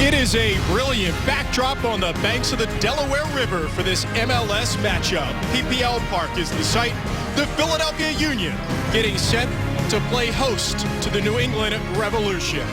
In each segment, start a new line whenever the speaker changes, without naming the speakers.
It is a brilliant backdrop on the banks of the Delaware River for this MLS matchup. PPL Park is the site. The Philadelphia Union getting set to play host to the New England Revolution.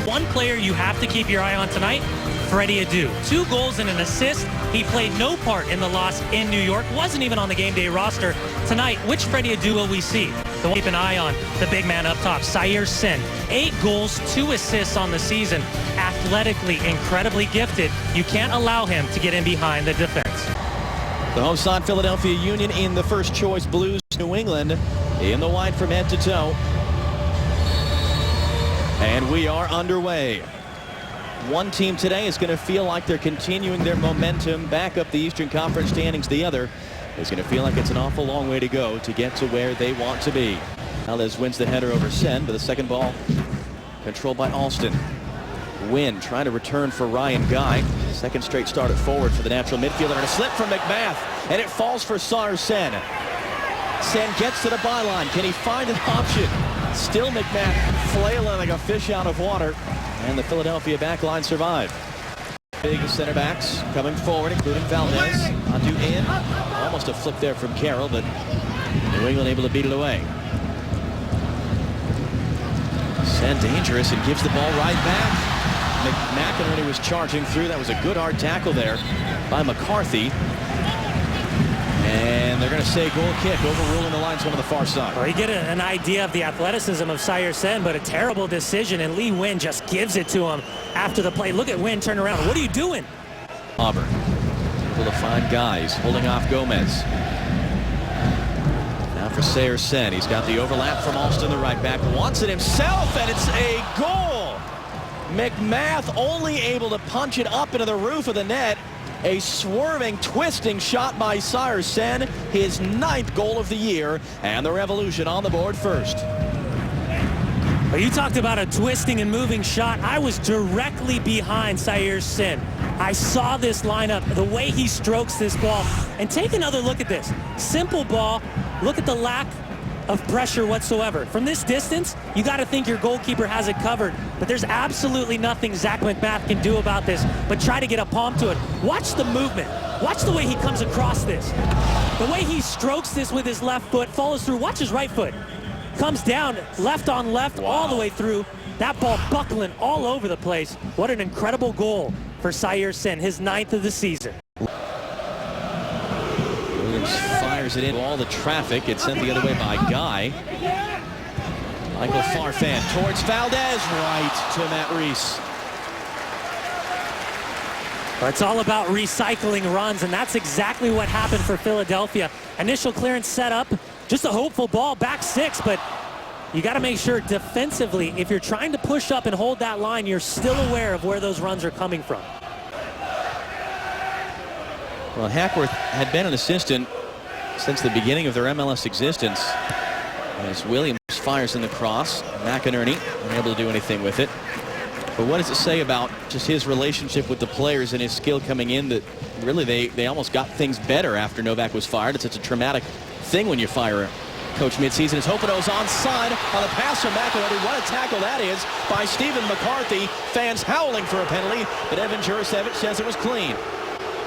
One player you have to keep your eye on tonight, Freddy. 2 goals and an assist. He played no part in the loss in New York, wasn't even on the game day roster. Tonight, which Freddy will we see? So keep an eye on the big man up top, Saer Sene. 8 goals, 2 assists on the season. Athletically, incredibly gifted. You can't allow him to get in behind the defense.
The home side, Philadelphia Union, in the first choice blues. New England in the white from head to toe. And we are underway. One team today is going to feel like they're continuing their momentum back up the Eastern Conference standings. The other is going to feel like it's an awful long way to go to get to where they want to be. Alves wins the header over Sene, but the second ball controlled by Alston. Wynn trying to return for Ryan Guy. Second straight start at forward for the natural midfielder, and a slip from McMath, and it falls for Saer Sene. Sene gets to the byline. Can he find an option? Still McMath flailing like a fish out of water, and the Philadelphia backline survived. Big center backs coming forward, including Valdez. Onto in. Almost a flip there from Carroll, but New England able to beat it away. Sene dangerous and gives the ball right back. McInerney was charging through. That was a good hard tackle there by McCarthy. And they're going to say goal kick, overruling the linesman on the far side.
Well, you get an idea of the athleticism of Saer Sene, but a terrible decision, and Lee Wynn just gives it to him after the play. Look at Wynn turn around. What are you doing?
Auburn able to find guys, holding off Gomez. Now for Saer Sene. He's got the overlap from Alston, the right back. Wants it himself, and it's a goal. McMath only able to punch it up into the roof of the net. A swerving, twisting shot by Saer Sene, his 9th goal of the year, and the Revolution on the board first.
Well, you talked about a twisting and moving shot. I was directly behind Saer Sene. I saw this lineup, the way he strokes this ball. And take another look at this. Simple ball. Look at the lack of pressure whatsoever. From this distance, you got to think your goalkeeper has it covered, but there's absolutely nothing Zach McMath can do about this but try to get a palm to it. Watch the movement. Watch the way he comes across this. The way he strokes this with his left foot, follows through. Watch his right foot. Comes down, left on left, all the way through. That ball buckling all over the place. What an incredible goal for Saer Sene, his 9th of the season.
Fires it into all the traffic. It's sent the other way by Guy. Michael Farfan towards Valdez, right to Matt Reese.
Well, it's all about recycling runs, and that's exactly what happened for Philadelphia. Initial clearance set up, just a hopeful ball, back 6, but you got to make sure defensively, if you're trying to push up and hold that line, you're still aware of where those runs are coming from.
Well, Hackworth had been an assistant since the beginning of their MLS existence. As Williams fires in the cross, McInerney unable to do anything with it. But what does it say about just his relationship with the players and his skill coming in that really they almost got things better after Novak was fired? It's such a traumatic thing when you fire a coach midseason. As Hopino's onside on a pass from McInerney. What a tackle that is by Stephen McCarthy. Fans howling for a penalty, but Evan Jurasevich says it was clean.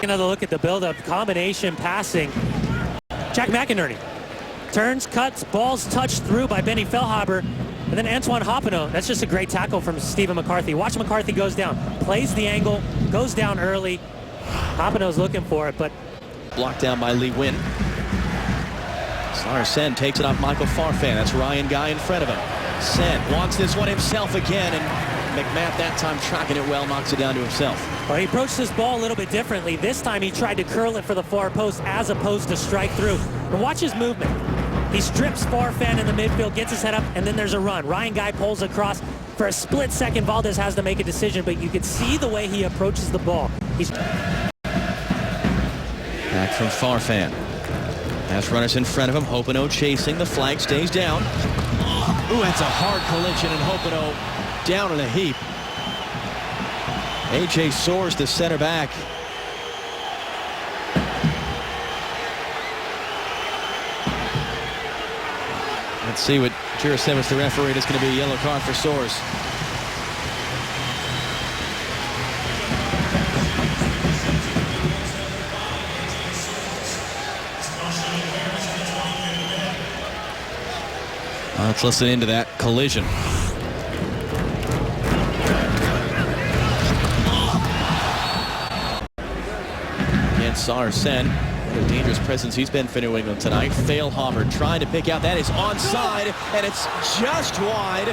Another look at the build-up, combination passing. Jack McInerney turns, cuts, balls touched through by Benny Feilhaber, and then Antoine Hopino. That's just a great tackle from Stephen McCarthy. Watch McCarthy goes down, plays the angle, goes down early. Hopino's looking for it, but
blocked down by Lee Wynn. Saer Sene takes it off Michael Farfan. That's Ryan Guy in front of him. Sene wants this one himself again, and McMath that time tracking it well, knocks it down to himself.
Well, he approached this ball a little bit differently. This time he tried to curl it for the far post as opposed to strike through. And watch his movement. He strips Farfan in the midfield, gets his head up, and then there's a run. Ryan Guy pulls across. For a split second, Valdez has to make a decision, but you can see the way he approaches the ball. He's
back from Farfan. Has runners in front of him. Hopino chasing. The flag stays down. Ooh, that's a hard collision, and Hopino down in a heap. A.J. Soares, the center back. Let's see what Jurasevich, the referee, is going to be a yellow card for Soares. Let's listen into that collision. Again, Saer, what a dangerous presence he's been for New England tonight. Feilhaber trying to pick out. That is onside, and it's just wide.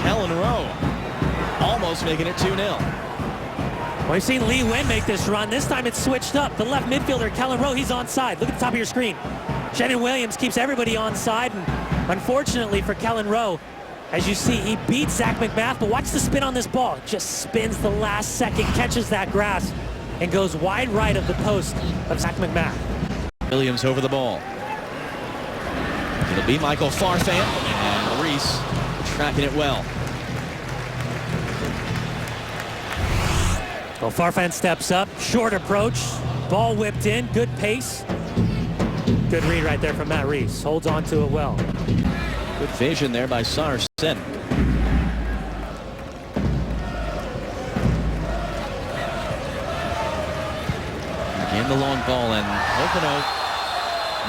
Kellen Rowe almost making it 2-0.
Well, we've seen Lee Nguyen make this run. This time it's switched up. The left midfielder, Kellen Rowe, he's onside. Look at the top of your screen. Shannon Williams keeps everybody onside, and unfortunately for Kellen Rowe, as you see, he beats Zach McMath, but watch the spin on this ball. Just spins the last second, catches that grass, and goes wide right of the post of Zach McMath.
Williams over the ball. It'll be Michael Farfan, and Reese tracking it well.
Well, Farfan steps up, short approach, ball whipped in, good pace. Good read right there from Matt Reese. Holds on to it well.
Good vision there by Saer. Again, the long ball, and Openo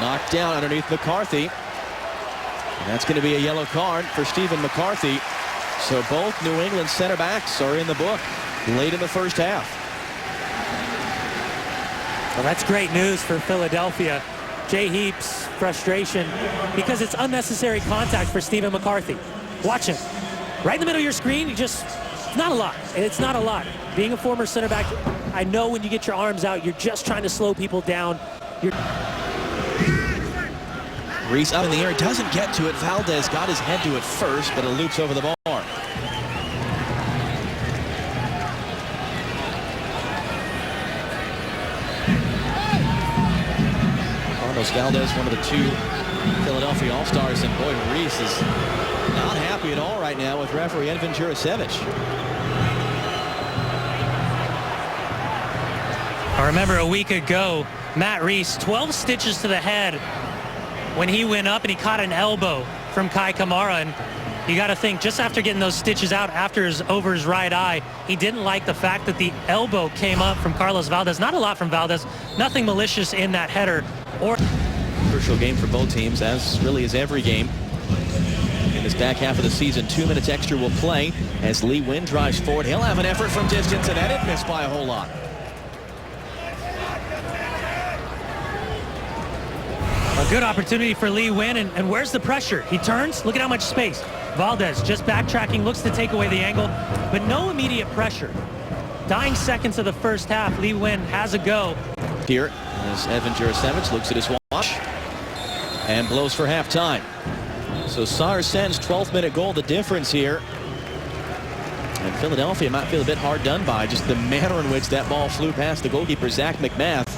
knocked down underneath McCarthy. And that's going to be a yellow card for Stephen McCarthy. So both New England center backs are in the book late in the first half.
Well, that's great news for Philadelphia. Jay Heap's frustration because it's unnecessary contact for Stephen McCarthy. Watch him. Right in the middle of your screen, it's not a lot. It's not a lot. Being a former center back, I know when you get your arms out, you're just trying to slow people down.
Reese up in the air, doesn't get to it. Valdez got his head to it first, but it loops over the bar. Valdez, one of the two Philadelphia All-Stars, and boy, Reese is not happy at all right now with referee Edvin Jurasevich.
I remember a week ago, Matt Reese, 12 stitches to the head when he went up and he caught an elbow from Kai Kamara, and you got to think, just after getting those stitches out over his right eye, he didn't like the fact that the elbow came up from Carlos Valdez. Not a lot from Valdez, nothing malicious in that header.
Crucial game for both teams, as really is every game in this back half of the season. 2 minutes extra will play as Lee Nguyen drives forward. He'll have an effort from distance, and that didn't miss by a whole lot.
A good opportunity for Lee Nguyen, and where's the pressure? He turns, look at how much space. Valdez just backtracking, looks to take away the angle, but no immediate pressure. Dying seconds of the first half, Lee Nguyen has a go.
Here as Edvin Jurasevich looks at his watch and blows for halftime. So Saer-Sene's 12th minute goal, the difference here. And Philadelphia might feel a bit hard done by just the manner in which that ball flew past the goalkeeper, Zach McMath.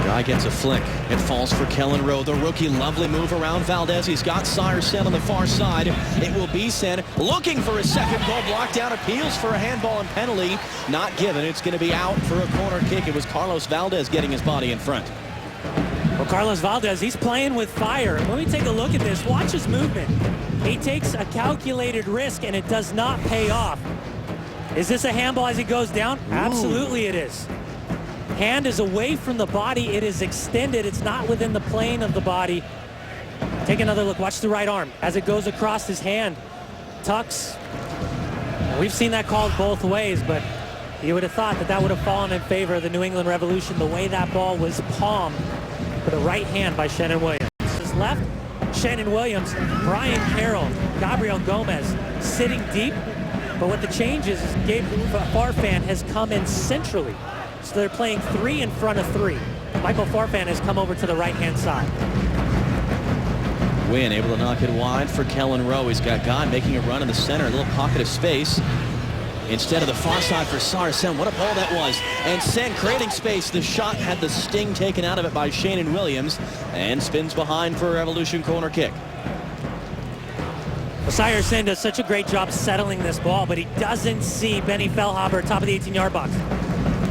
Guy gets a flick. It falls for Kellen Rowe, the rookie. Lovely move around Valdez. He's got Saer-Sene on the far side. It will be Sene looking for his second goal. Blocked out. Appeals for a handball and penalty. Not given. It's going to be out for a corner kick. It was Carlos Valdez getting his body in front.
Well, Carlos Valdez, he's playing with fire. Let me take a look at this. Watch his movement. He takes a calculated risk, and it does not pay off. Is this a handball as he goes down? Ooh. Absolutely it is. Hand is away from the body. It is extended. It's not within the plane of the body. Take another look. Watch the right arm as it goes across his hand. Tucks. Now, we've seen that called both ways, but you would have thought that that would have fallen in favor of the New England Revolution, the way that ball was palmed with a right hand by Shannon Williams. His left, Shannon Williams, Brian Carroll, Gabriel Gomez sitting deep, but what the change is Gabe Farfan has come in centrally. So they're playing 3 in front of 3. Michael Farfan has come over to the right-hand side.
Nguyen able to knock it wide for Kellen Rowe. He's got Guy making a run in the center, a little pocket of space. Instead of the far side for Saer-Sene. What a ball that was. And Sene creating space. The shot had the sting taken out of it by Shannon Williams and spins behind for a Revolution corner kick.
Well, Saer-Sene does such a great job settling this ball, but he doesn't see Benny Feilhaber top of the 18-yard box.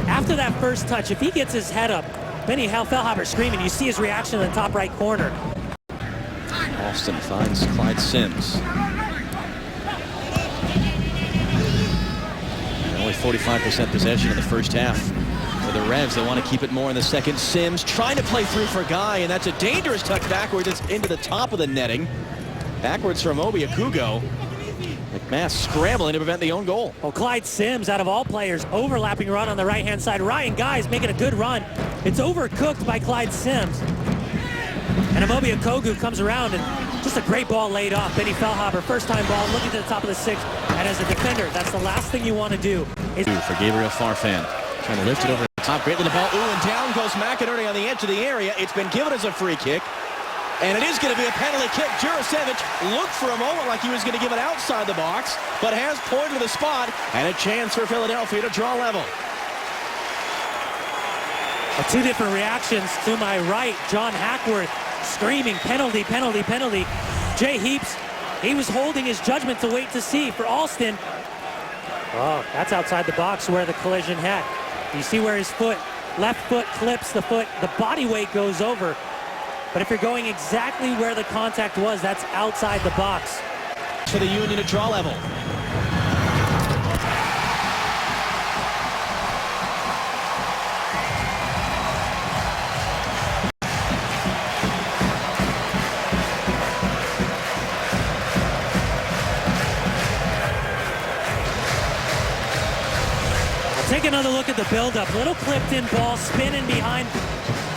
After that first touch, if he gets his head up, Benny Feilhaber screaming. You see his reaction in the top right corner.
Austin finds Clyde Sims. Only 45% possession in the first half For the Revs, they want to keep it more in the second. Sims trying to play through for Guy, and that's a dangerous touch backwards. It's into the top of the netting. Backwards from Obiakugo. McMath scrambling to prevent the own goal.
Well, Clyde Sims, out of all players, overlapping run on the right-hand side. Ryan Guy's making a good run. It's overcooked by Clyde Sims. And Obiakugo comes around, and just a great ball laid off. Benny Fehlhaber, first-time ball, looking to the top of the sixth. And as a defender, that's the last thing you want to do.
For Gabriel Farfan. Trying to lift it over the top. Great little ball. Ooh, and down goes McInerney on the edge of the area. It's been given as a free kick. And it is going to be a penalty kick. Jurasevich looked for a moment like he was going to give it outside the box, but has pointed to the spot, and a chance for Philadelphia to draw level.
Well, two different reactions to my right. John Hackworth screaming, penalty, penalty, penalty. Jay Heaps, he was holding his judgment to wait to see for Alston. Oh, that's outside the box where the collision had. You see where his foot, left foot clips the foot, the body weight goes over. But if you're going exactly where the contact was, that's outside the box.
For the Union to draw level.
Take another look at the buildup. Little clipped-in ball, spinning behind.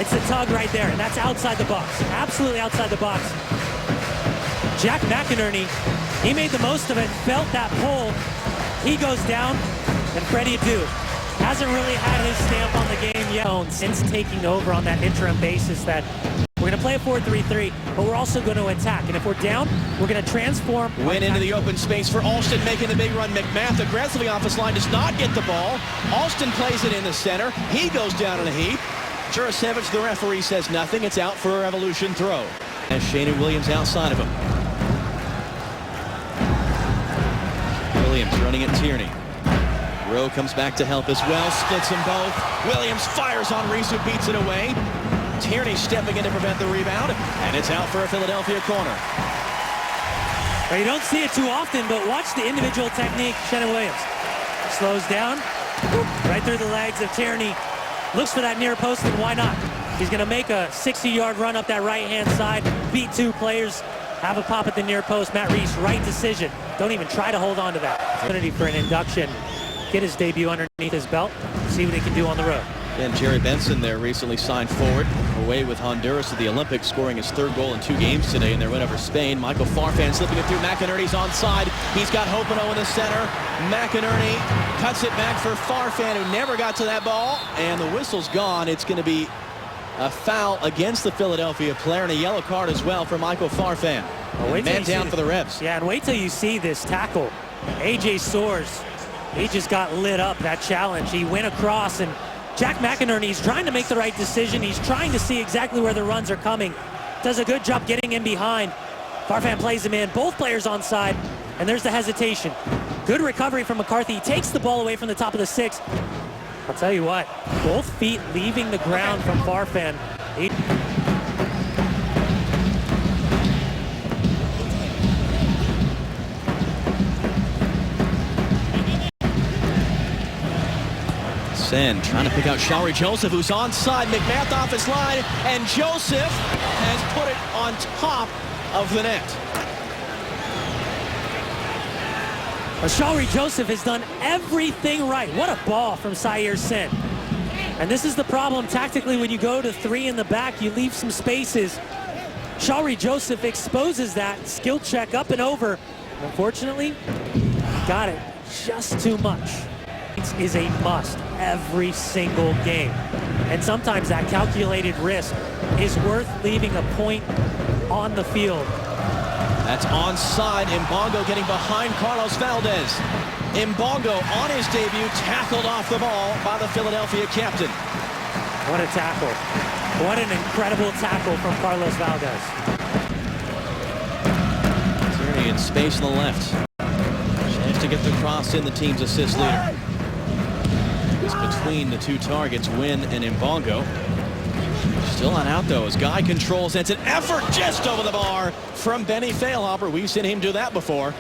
It's a tug right there, and that's outside the box. Absolutely outside the box. Jack McInerney, he made the most of it, felt that pull. He goes down, and Freddy Adu hasn't really had his stamp on the game yet. Since taking over on that interim basis that we're going to play a 4-3-3, but we're also going to attack. And if we're down, we're going to transform.
Went into the open space for Alston, making the big run. McMath aggressively off his line, does not get the ball. Alston plays it in the center. He goes down in a heap. Jurasevich, the referee, says nothing. It's out for a Revolution throw. And Shane Williams outside of him. Williams running at Tierney. Rowe comes back to help as well. Splits them both. Williams fires on Reese, who beats it away. Tierney stepping in to prevent the rebound, and it's out for a Philadelphia corner.
Well, you don't see it too often, but watch the individual technique. Shannon Williams slows down, right through the legs of Tierney. Looks for that near post, and why not? He's going to make a 60-yard run up that right-hand side, beat two players, have a pop at the near post. Matt Reese, right decision. Don't even try to hold on to that. Opportunity for an induction. Get his debut underneath his belt, see what he can do on the road.
And Jerry Benson there recently signed forward, away with Honduras to the Olympics, scoring his third goal in 2 games today in their win over Spain. Michael Farfan slipping it through. McInerney's onside. He's got Hopino in the center. McInerney cuts it back for Farfan, who never got to that ball. And the whistle's gone. It's going to be a foul against the Philadelphia player and a yellow card as well for Michael Farfan. Well, man down for the Revs.
Yeah, and wait till you see this tackle. A.J. Soares, he just got lit up, that challenge. He went across, and Jack McInerney's trying to make the right decision. He's trying to see exactly where the runs are coming. Does a good job getting in behind. Farfan plays him in. Both players onside, and there's the hesitation. Good recovery from McCarthy. He takes the ball away from the top of the 6. I'll tell you what, both feet leaving the ground from Farfan.
Sene trying to pick out Showery Joseph, who's onside. McMath off his line, and Joseph has put it on top of the net.
Showery Joseph has done everything right. What a ball from Saer Sene. And this is the problem tactically when you go to 3 in the back, you leave some spaces. Showery Joseph exposes that. Skill check up and over. Unfortunately, got it just too much. Is a must every single game, and sometimes that calculated risk is worth leaving a point on the field.
That's onside. Mbongo getting behind Carlos Valdez. Mbongo on his debut tackled off the ball by the Philadelphia captain.
What a tackle. What an incredible tackle from Carlos Valdez.
Tierney in space on the left. Chance to get the cross in, the team's assist leader. Between the 2 targets, Wynn and Mbongo. Still not out though as Guy controls. It's an effort just over the bar from Benny Fehlhaber. We've seen him do that before.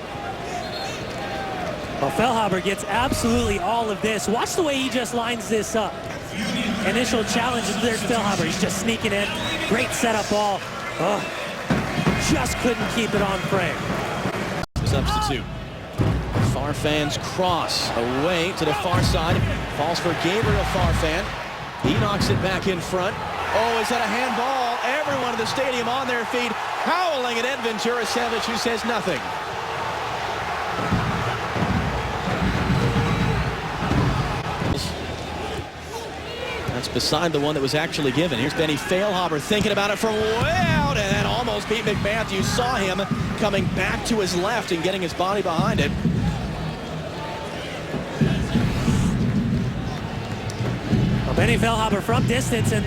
Well, Fehlhaber gets absolutely all of this. Watch the way he just lines this up. initial challenge. There's Fehlhaber. He's just sneaking in. Great setup ball. Oh, just couldn't keep it on frame.
Substitute. Farfan's cross away to the far side. Falls for Gabriel Farfan. He knocks it back in front. Oh, is that a handball? Everyone in the stadium on their feet, howling at Edvin Jurasevich, who says nothing. That's beside the one that was actually given. Here's Benny Fehlhaber thinking about it from way out, and then almost beat McMath. You saw him coming back to his left and getting his body behind it.
Well, Benny Fehlhaber from distance, and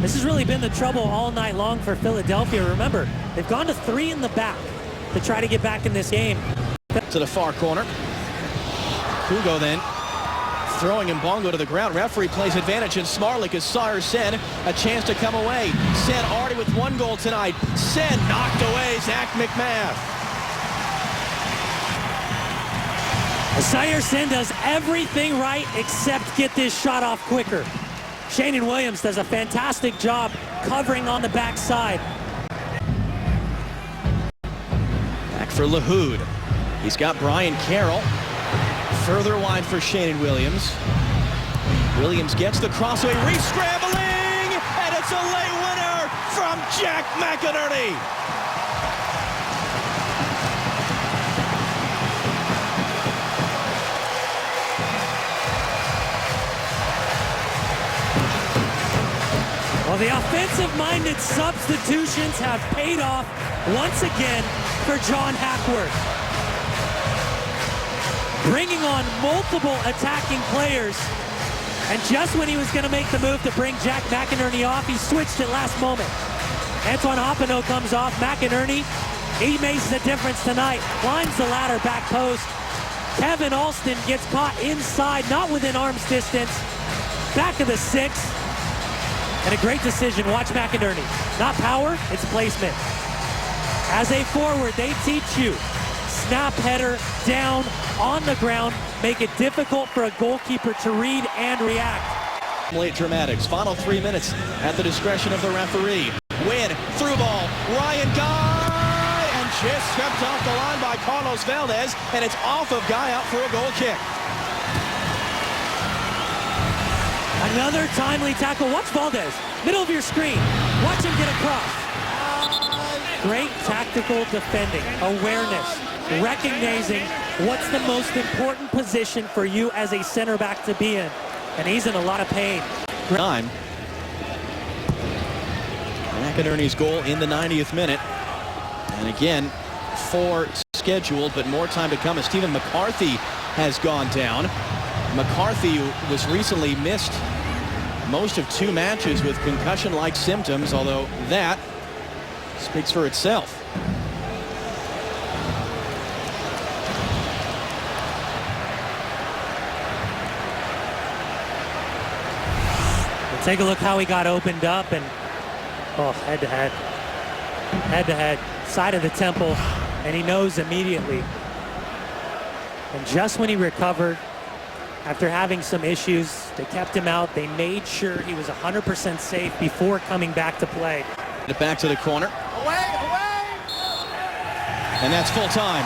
this has really been the trouble all night long for Philadelphia. Remember, they've gone to 3 in the back to try to get back in this game.
To the far corner. Hugo then throwing Mbongo to the ground. Referee plays advantage, and Smarlik as Saer Sene a chance to come away. Sene already with 1 goal tonight. Sene knocked away Zach McMath.
Saer Sene does everything right except get this shot off quicker. Shannon Williams does a fantastic job covering on the backside.
Back for Lahoud. He's got Brian Carroll. Further wide for Shannon Williams. Williams gets the crossaway, re-scrambling, and it's a late winner from Jack McInerney.
Well, the offensive-minded substitutions have paid off once again for John Hackworth. Bringing on multiple attacking players, and just when he was going to make the move to bring Jack McInerney off, he switched at last moment. Antoine Oppenau comes off. McInerney, he makes the difference tonight. Climbs the ladder, back post. Kevin Alston gets caught inside, not within arm's distance. Back of the 6. And a great decision. Watch McInerney. Not power, it's placement. As a forward, they teach you. Snap header down on the ground. Make it difficult for a goalkeeper to read and react.
Late dramatics. Final 3 minutes at the discretion of the referee. Win, through ball, Ryan Guy, and just swept off the line by Carlos Valdez, and it's off of Guy out for a goal kick.
Another timely tackle. Watch Valdez. Middle of your screen. Watch him get across. Great tactical defending. Awareness. Recognizing what's the most important position for you as a center back to be in. And he's in a lot of pain.
Time. McInerney's goal in the 90th minute. And again, 4 scheduled, but more time to come as Stephen McCarthy has gone down. McCarthy was recently missed most of 2 matches with concussion-like symptoms, although that speaks for itself.
Take a look how he got opened up, and head-to-head. Head-to-head, side of the temple, and he knows immediately. And just when he recovered, after having some issues, they kept him out. They made sure he was 100% safe before coming back to play.
Back to the corner.
Away!
And that's full time.